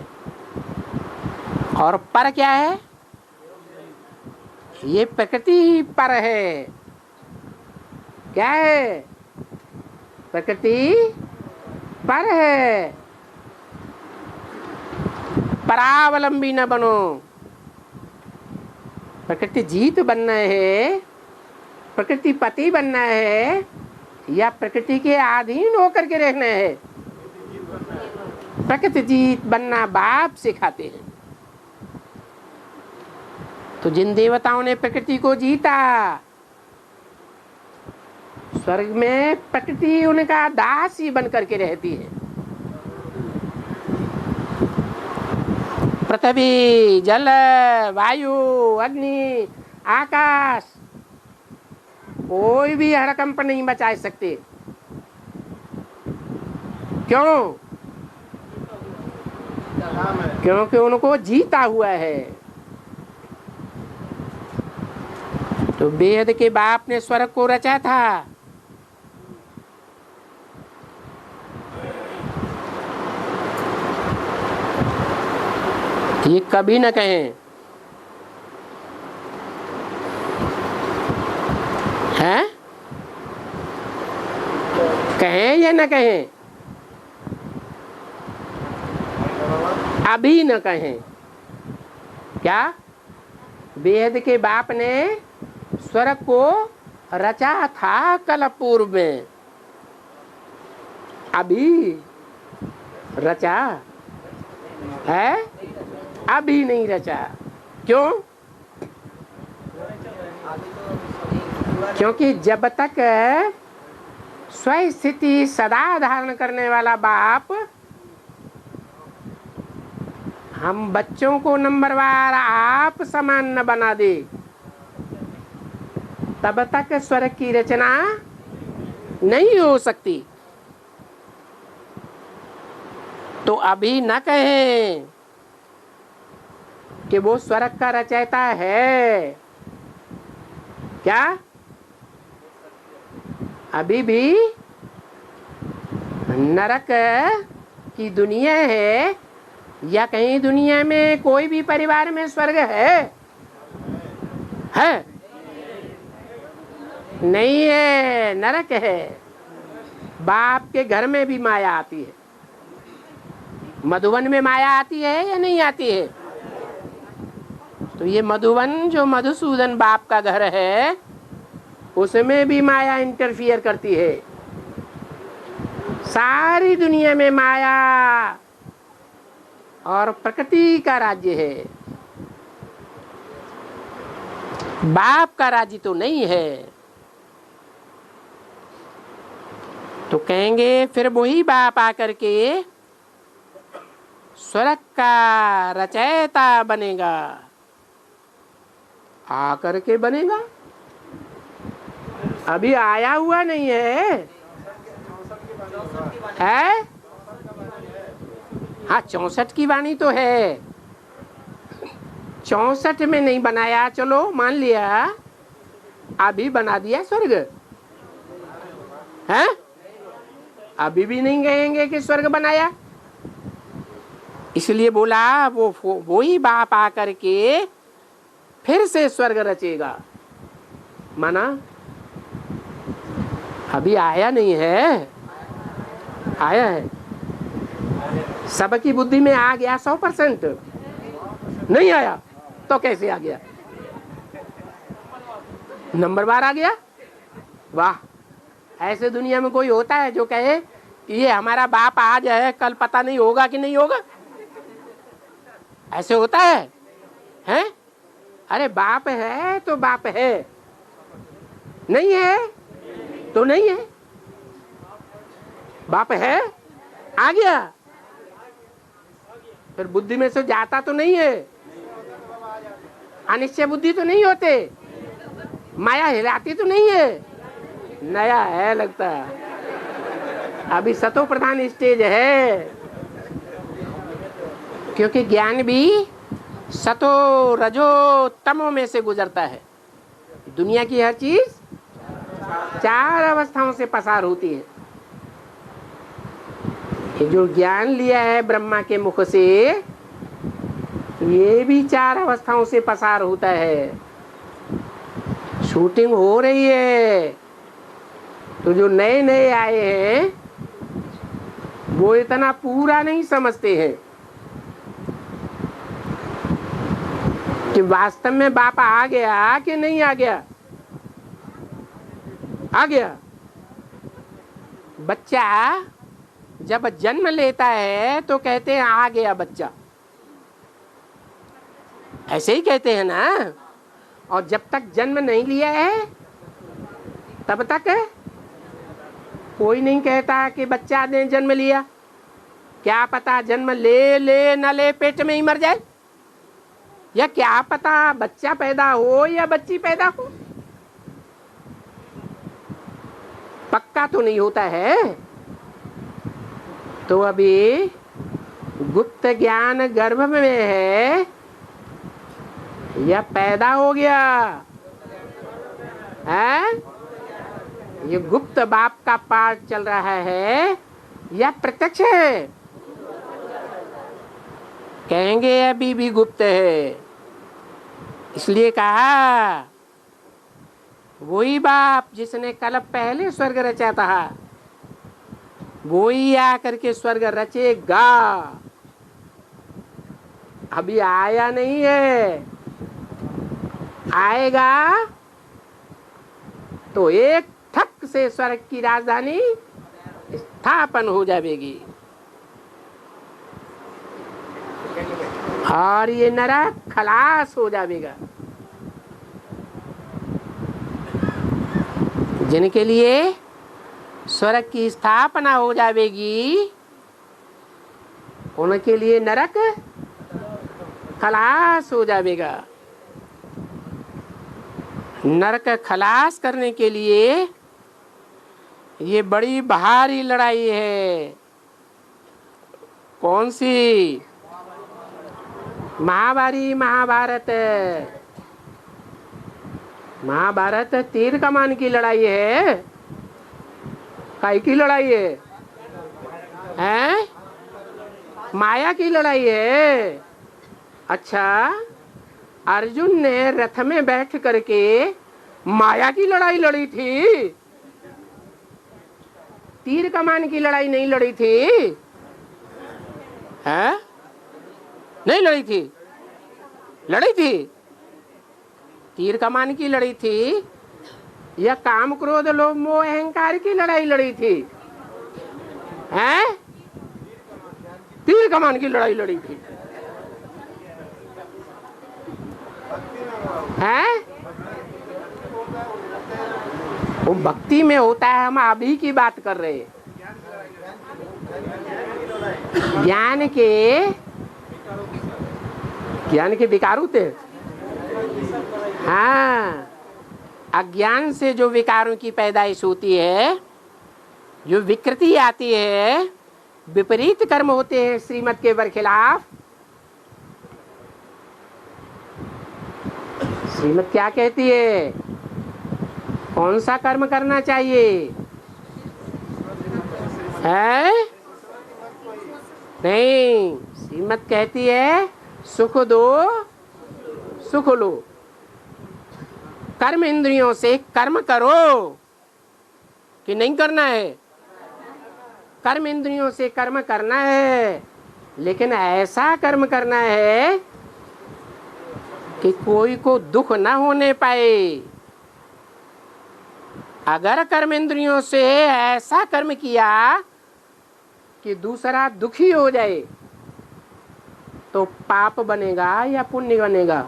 और पर क्या है? ये प्रकृति ही पर है। क्या है? प्रकृति पर है। परावलंबी न बनो। प्रकृति जीत बनना है, प्रकृति पति बनना है, या प्रकृति के अधीन होकर के रहना है? प्रकृति जीत बनना बाप सिखाते हैं। तो जिन देवताओं ने प्रकृति को जीता, स्वर्ग में प्रकृति उनका दास ही बन करके रहती है। पृथ्वी, जल, वायु, अग्नि, आकाश, कोई भी हड़कंप नहीं बचा सकते। क्यों? क्योंकि उनको जीता हुआ है। तो वेद के बाप ने स्वर्ग को रचा था। ये कभी न कहें, हैं? कहें या न कहें? अभी न कहें। क्या? वेद के बाप ने स्वर्ग को रचा था कल पूर्व में, अभी रचा है? अभी नहीं रचा। क्यों? क्योंकि जब तक स्वस्थिति सदा धारण करने वाला बाप हम बच्चों को नंबरवार आप समान न बना दे, तब तक स्वर्ग की रचना नहीं हो सकती। तो अभी न कहें कि वो स्वर्ग का रचयिता है। क्या? अभी भी नरक की दुनिया है, या कहीं दुनिया में कोई भी परिवार में स्वर्ग है? नहीं है, नरक है। बाप के घर में भी माया आती है। मधुवन में माया आती है या नहीं आती है? तो ये मधुवन जो मधुसूदन बाप का घर है, उसमें भी माया इंटरफियर करती है। सारी दुनिया में माया और प्रकृति का राज्य है, बाप का राज्य तो नहीं है। तो कहेंगे फिर वही बाप आकर के स्वर्ग का रचयिता बनेगा। आकर के बनेगा, अभी आया हुआ नहीं है। है? हाँ, 64 की वाणी तो है। 64 में नहीं बनाया, चलो मान लिया, अभी बना दिया स्वर्ग है। अभी भी नहीं कहेंगे कि स्वर्ग बनाया। इसलिए बोला वो ही बाप आकर के फिर से स्वर्ग रचेगा। माना अभी आया नहीं है, आया है। सबकी बुद्धि में आ गया 100%? नहीं आया तो कैसे आ गया? नंबरवार आ गया। वाह! ऐसे दुनिया में कोई होता है जो कहे कि ये हमारा बाप आज है, कल पता नहीं होगा कि नहीं होगा? ऐसे होता है? हैं? अरे बाप है तो बाप है, नहीं है तो नहीं है। बाप है, आ गया, फिर बुद्धि में से जाता तो नहीं है। अनिश्चय बुद्धि तो नहीं होते, माया हिलाती तो नहीं है। नया है लगता, अभी सतो प्रधान स्टेज है। क्योंकि ज्ञान भी सतो रजो तमो में से गुजरता है। दुनिया की हर चीज 4 अवस्थाओं से पसार होती है। ये जो ज्ञान लिया है ब्रह्मा के मुख से, ये भी 4 अवस्थाओं से पसार होता है। शूटिंग हो रही है, तो जो नए नए आए हैं वो इतना पूरा नहीं समझते हैं कि वास्तव में बाप आ गया कि नहीं आ गया। आ गया। बच्चा जब जन्म लेता है तो कहते हैं आ गया बच्चा, ऐसे ही कहते हैं ना। और जब तक जन्म नहीं लिया है तब तक कोई नहीं कहता कि बच्चा ने जन्म लिया। क्या पता जन्म ले ले न ले पेट में ही मर जाए, या क्या पता बच्चा पैदा हो या बच्ची पैदा हो, पक्का तो नहीं होता है। तो अभी गुप्त ज्ञान गर्भ में है या पैदा हो गया है? ये गुप्त बाप का पाठ चल रहा है या प्रत्यक्ष है? कहेंगे अभी भी गुप्त है। इसलिए कहा वही बाप जिसने कल पहले स्वर्ग रचा था वही आकर के स्वर्ग रचेगा। अभी आया नहीं है, आएगा तो एक ठक से स्वर्ग की राजधानी स्थापन हो जाएगी और ये नरक खलास हो जाएगा। जिनके लिए स्वर्ग की स्थापना हो जाएगी उनके लिए नरक खलास हो जाएगा। नरक खलास करने के लिए ये बड़ी भारी लड़ाई है। कौन सी? महाभारत। महाभारत तीर कमान की लड़ाई है, काय की लड़ाई है? हैं? माया की लड़ाई है। अच्छा, अर्जुन ने रथ में बैठ करके माया की लड़ाई लड़ी थी, तीर कमान की लड़ाई नहीं लड़ी थी। है? नहीं लड़ी थी? लड़ी थी। तीर कमान की लड़ी थी या काम क्रोध लोभ मोह अहंकार की लड़ाई लड़ी थी? हैं? तीर कमान की लड़ाई लड़ी थी। हैं? वो भक्ति में होता है, हम अभी की बात कर रहे हैं। ज्ञान के विकार होते हैं। हाँ, अज्ञान से जो विकारों की पैदाइश होती है, जो विकृति आती है, विपरीत कर्म होते हैं श्रीमत के बरखिलाफ। श्रीमत क्या कहती है? कौन सा कर्म करना चाहिए? है? नहीं, श्रीमत कहती है सुख दो सुख लो। कर्म इंद्रियों से कर्म करो कि नहीं करना है? कर्म इंद्रियों से कर्म करना है, लेकिन ऐसा कर्म करना है कि कोई को दुख न होने पाए। अगर कर्म इंद्रियों से ऐसा कर्म किया कि दूसरा दुखी हो जाए तो पाप बनेगा या पुण्य बनेगा?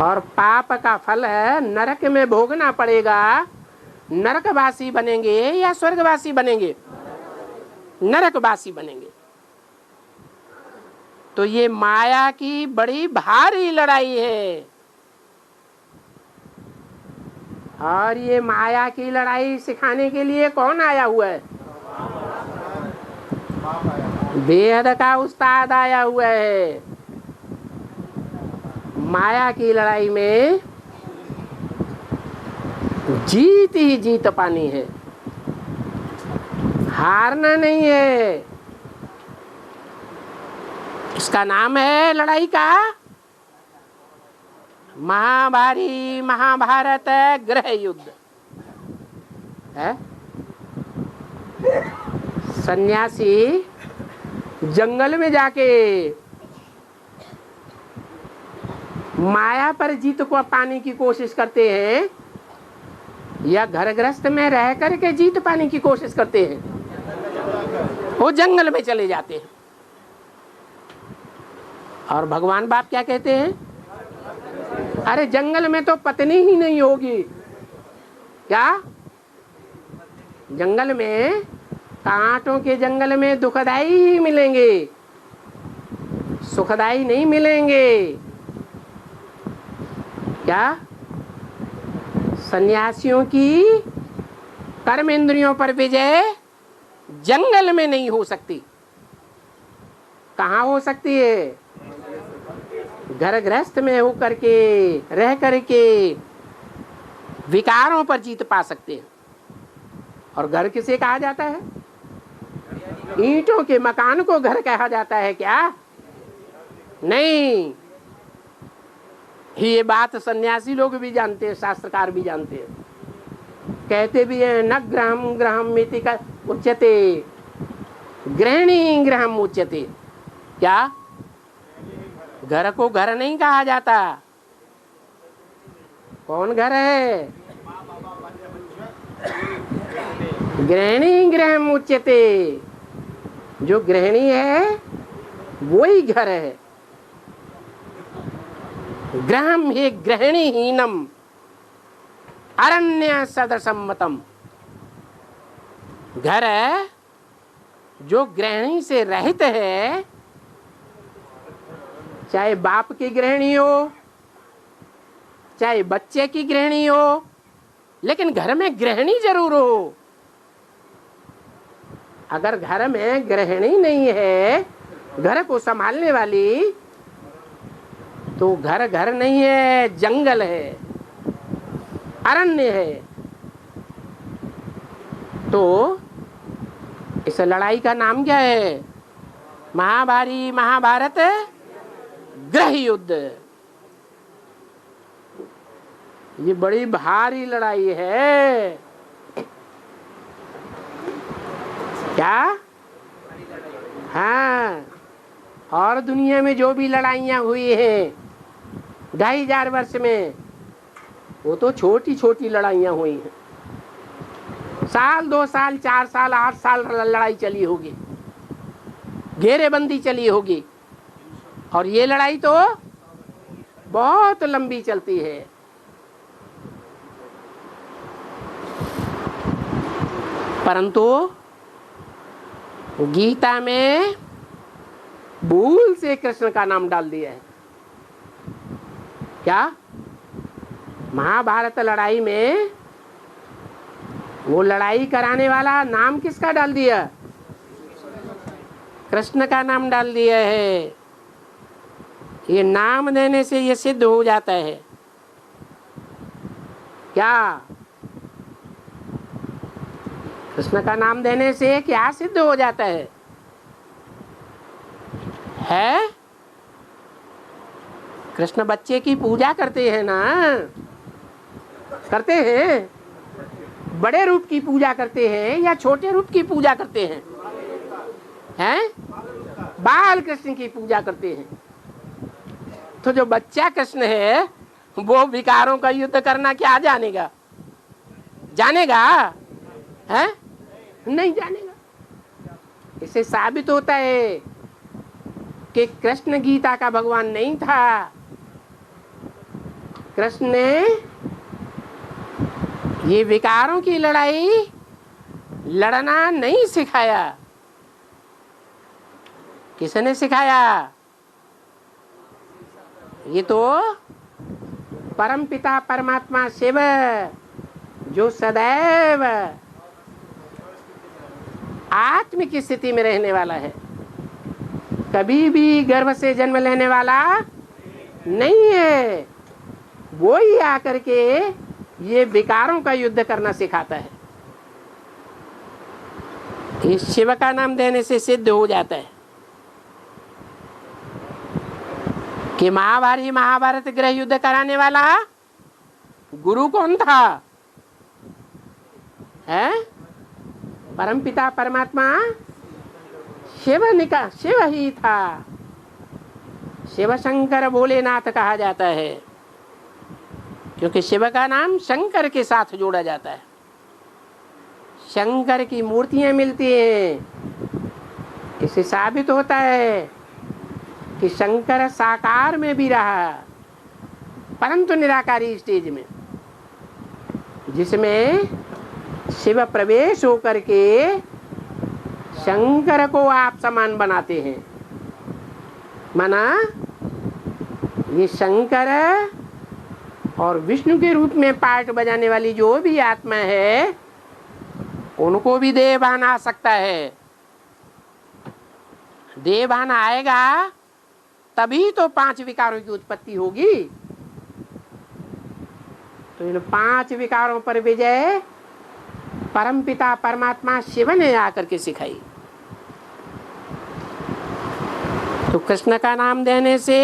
और पाप का फल है नरक में भोगना पड़ेगा। नरकवासी बनेंगे या स्वर्गवासी बनेंगे? नरकवासी बनेंगे। तो ये माया की बड़ी भारी लड़ाई है। और ये माया की लड़ाई सिखाने के लिए कौन आया हुआ है? बेहद का उस्ताद आया हुआ है। माया की लड़ाई में जीत ही जीत पानी है। हारना नहीं है। इसका नाम है लड़ाई का महाभारी महाभारत गृह युद्ध है। सन्यासी जंगल में जाके माया पर जीत को पाने की कोशिश करते हैं या घर गृहस्थ में रह करके जीत पाने की कोशिश करते हैं? वो जंगल में चले जाते हैं। और भगवान बाप क्या कहते हैं? अरे जंगल में तो पत्नी ही नहीं होगी। क्या जंगल में, कांटों के जंगल में दुखदाई ही मिलेंगे, सुखदाई नहीं मिलेंगे। क्या सन्यासियों की कर्म इंद्रियों पर विजय जंगल में नहीं हो सकती। कहाँ हो सकती है? घर गृहस्थ में होकर के रह करके विकारों पर जीत पा सकते हैं। और घर किसे कहा जाता है? ईंटों के मकान को घर कहा जाता है क्या? नहीं। ये बात सन्यासी लोग भी जानते हैं, शास्त्रकार भी जानते हैं, कहते भी हैं न ग्रहम ग्रहम मिति का उच्यते गृहिणी ग्रहम उच्यते। क्या घर को घर नहीं कहा जाता? कौन घर है? गृहिणी गृहम उच्यते। जो गृहिणी है वही घर है। ग्रहम ही गृहिणी हीनम अरण्य सदसम्मतम। घर है जो गृहिणी से रहित है, चाहे बाप की गृहिणी हो, चाहे बच्चे की गृहिणी हो, लेकिन घर में गृहिणी जरूर हो। अगर घर में गृहिणी नहीं है, घर को संभालने वाली, तो घर घर नहीं है, जंगल है, अरण्य है। तो इस लड़ाई का नाम क्या है? महाभारी महाभारत गृह युद्ध। ये बड़ी भारी लड़ाई है। क्या? हाँ। और दुनिया में जो भी लड़ाइयाँ हुई हैं 2500 वर्ष में, वो तो छोटी छोटी लड़ाइयाँ हुई हैं। साल 2 साल 4 साल 8 साल लड़ाई चली होगी, घेरेबंदी चली होगी। और ये लड़ाई तो बहुत लंबी चलती है। परंतु गीता में भूल से कृष्ण का नाम डाल दिया है। क्या? महाभारत लड़ाई में वो लड़ाई कराने वाला नाम किसका डाल दिया? कृष्ण का नाम डाल दिया है। ये नाम देने से ये सिद्ध हो जाता है। क्या? कृष्ण का नाम देने से क्या सिद्ध हो जाता है? कृष्ण बच्चे की पूजा करते हैं ना? करते हैं? बड़े रूप की पूजा करते हैं या छोटे रूप की पूजा करते हैं? बाल कृष्ण की पूजा करते हैं। तो जो बच्चा कृष्ण है वो विकारों का युद्ध करना क्या जानेगा? जानेगा? नहीं जानेगा। इससे साबित होता है कि कृष्ण गीता का भगवान नहीं था। कृष्ण ने ये विकारों की लड़ाई लड़ना नहीं सिखाया। किसने सिखाया? ये तो परम पिता परमात्मा शिव, जो सदैव आत्म की स्थिति में रहने वाला है, कभी भी गर्भ से जन्म लेने वाला नहीं है। वो ही आकर के ये विकारों का युद्ध करना सिखाता है। ये शिव का नाम देने से सिद्ध हो जाता है कि महाभारत गृह युद्ध कराने वाला गुरु कौन था? है परमपिता परमात्मा शिव ही था। शिव शंकर भोलेनाथ कहा जाता है क्योंकि शिव का नाम शंकर के साथ जोड़ा जाता है। शंकर की मूर्तियां मिलती हैं। इससे साबित होता है कि शंकर साकार में भी रहा परंतु निराकारी स्टेज में, जिसमें शिव प्रवेश होकर के शंकर को आप समान बनाते हैं। माना ये शंकर और विष्णु के रूप में पार्ट बजाने वाली जो भी आत्मा है उनको भी देवभान आ सकता है। देवभान आएगा तभी तो 5 विकारों की उत्पत्ति होगी। तो इन 5 विकारों पर विजय परमपिता परमात्मा शिव ने आकर के सिखाई। तो कृष्ण का नाम देने से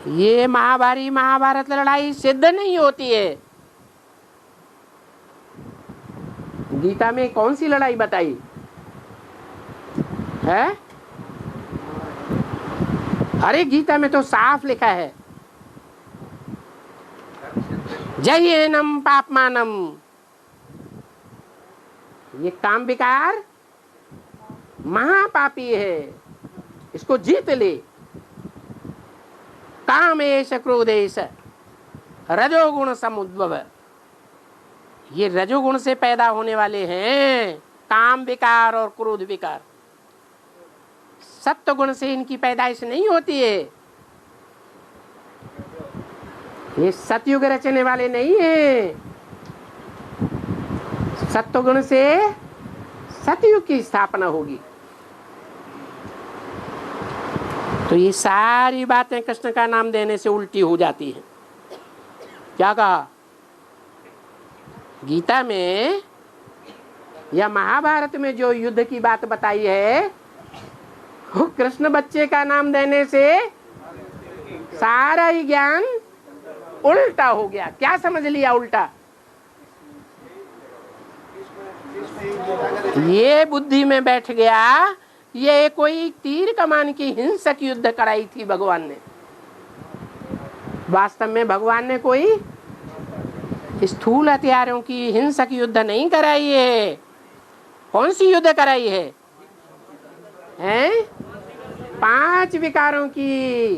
ये महाभारत लड़ाई सिद्ध नहीं होती है। गीता में कौन सी लड़ाई बताई है? अरे गीता में तो साफ लिखा है जयेनम पापमानम। ये काम विकार महापापी है, इसको जीत ले। कामेश क्रोधेश रजोगुण समुद्भव, ये रजोगुण से पैदा होने वाले हैं काम विकार और क्रोध विकार। सत्व गुण से इनकी पैदाइश नहीं होती है। ये सतयुग रचने वाले नहीं है। सत्व गुण से सतयुग की स्थापना होगी। तो ये सारी बातें कृष्ण का नाम देने से उल्टी हो जाती हैं। क्या कहा गीता में या महाभारत में जो युद्ध की बात बताई है वो कृष्ण बच्चे का नाम देने से सारा ही ज्ञान उल्टा हो गया। क्या समझ लिया उल्टा? ये बुद्धि में बैठ गया ये कोई तीर कमान की हिंसक युद्ध कराई थी भगवान ने। वास्तव में भगवान ने कोई स्थूल हथियारों की हिंसक युद्ध नहीं कराई है। कौन सी युद्ध कराई है? हैं? 5 विकारों की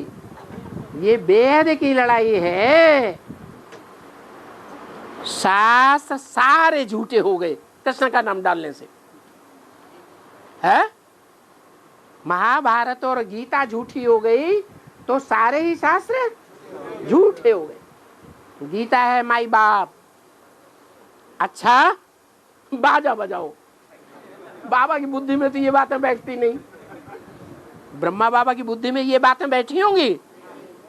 ये बेहद की लड़ाई है। शास्त्र सारे झूठे हो गए कृष्ण का नाम डालने से। है महाभारत और गीता झूठी हो गई तो सारे ही शास्त्र झूठे हो गए। गीता है माई बाप। अच्छा बाजा बजाओ। बाबा की बुद्धि में तो ये बातें बैठती नहीं। ब्रह्मा बाबा की बुद्धि में ये बातें बैठी होंगी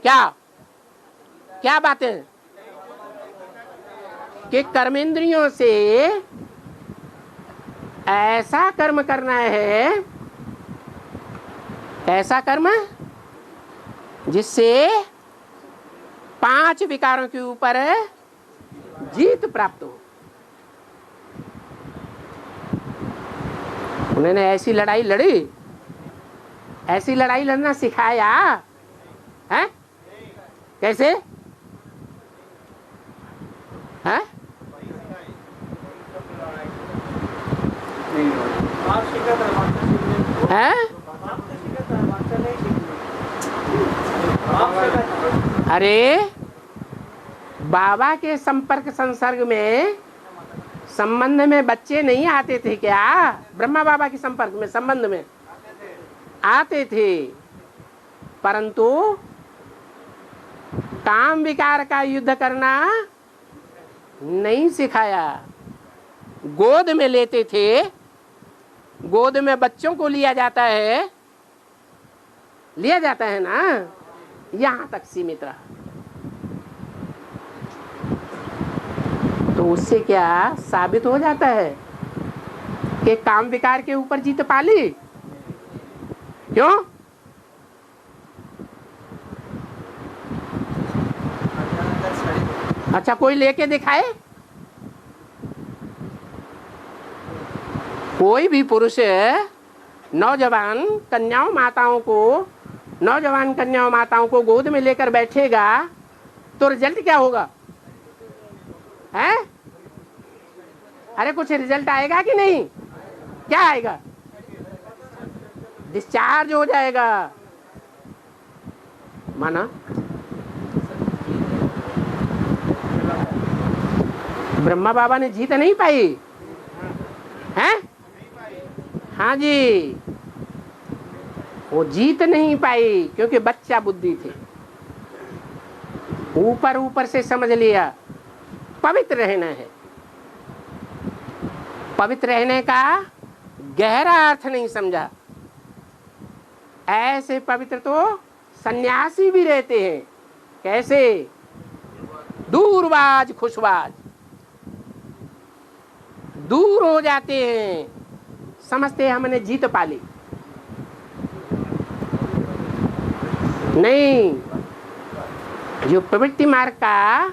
क्या? क्या बातें? कि कर्मेंद्रियों से ऐसा कर्म करना है, ऐसा कर्म जिससे 5 विकारों के ऊपर जीत प्राप्त हो। उन्होंने ऐसी लड़ाई लड़ी, ऐसी लड़ाई लड़ना सिखाया है? कैसे है? है? अरे बाबा के संपर्क संसर्ग में संबंध में बच्चे नहीं आते थे क्या? ब्रह्मा बाबा के संपर्क में संबंध में आते थे, परंतु काम विकार का युद्ध करना नहीं सिखाया। गोद में लेते थे, गोद में बच्चों को लिया जाता है, लिया जाता है ना, यहाँ तक सीमित रहा। तो उससे क्या साबित हो जाता है कि काम विकार के ऊपर जीत पाली? क्यों? अच्छा, कोई लेके दिखाए? कोई भी पुरुष नौजवान कन्याओं माताओं को गोद में लेकर बैठेगा तो रिजल्ट क्या होगा? है? अरे कुछ रिजल्ट आएगा कि नहीं? क्या आएगा? डिस्चार्ज हो जाएगा। माना ब्रह्मा बाबा ने जीत नहीं पाई है? हाँ जी, वो जीत नहीं पाई क्योंकि बच्चा बुद्धि थी। ऊपर ऊपर से समझ लिया पवित्र रहना है, पवित्र रहने का गहरा अर्थ नहीं समझा। ऐसे पवित्र तो सन्यासी भी रहते हैं। कैसे? दूरबाज खुशबाज, दूर हो जाते हैं, समझते हैं हमने जीत पाली। नहीं, जो प्रवृत्ति मार्ग का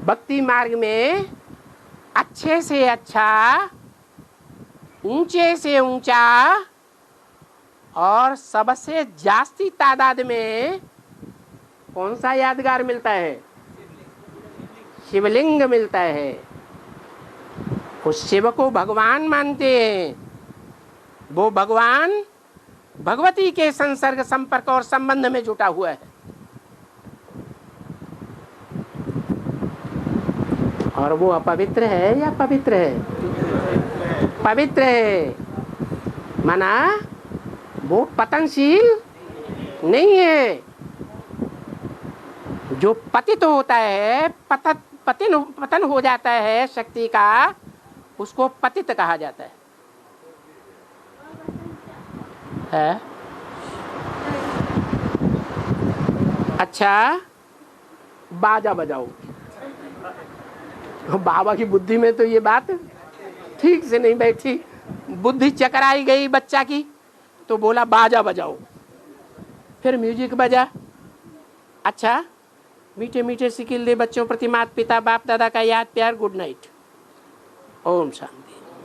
भक्ति मार्ग में अच्छे से अच्छा, ऊंचे से ऊंचा और सबसे जास्ती तादाद में कौन सा यादगार मिलता है? शिवलिंग मिलता है। उस शिव को भगवान मानते हैं। वो भगवान भगवती के संसर्ग, संपर्क और संबंध में जुटा हुआ है। और वो अपवित्र है या पवित्र है? पवित्र है। माना वो पतनशील नहीं है। जो पतित होता है, पतन हो जाता है शक्ति का, उसको पतित कहा जाता है। अच्छा, बाजा बजाओ। बाबा की बुद्धि में तो ये बात ठीक से नहीं बैठी, बुद्धि चकराई गई बच्चा की, तो बोला बाजा बजाओ। फिर म्यूजिक बजा। अच्छा, मीठे मीठे सिकिल दे बच्चों प्रति माता पिता बाप दादा का याद प्यार। Good night. ओम शांति।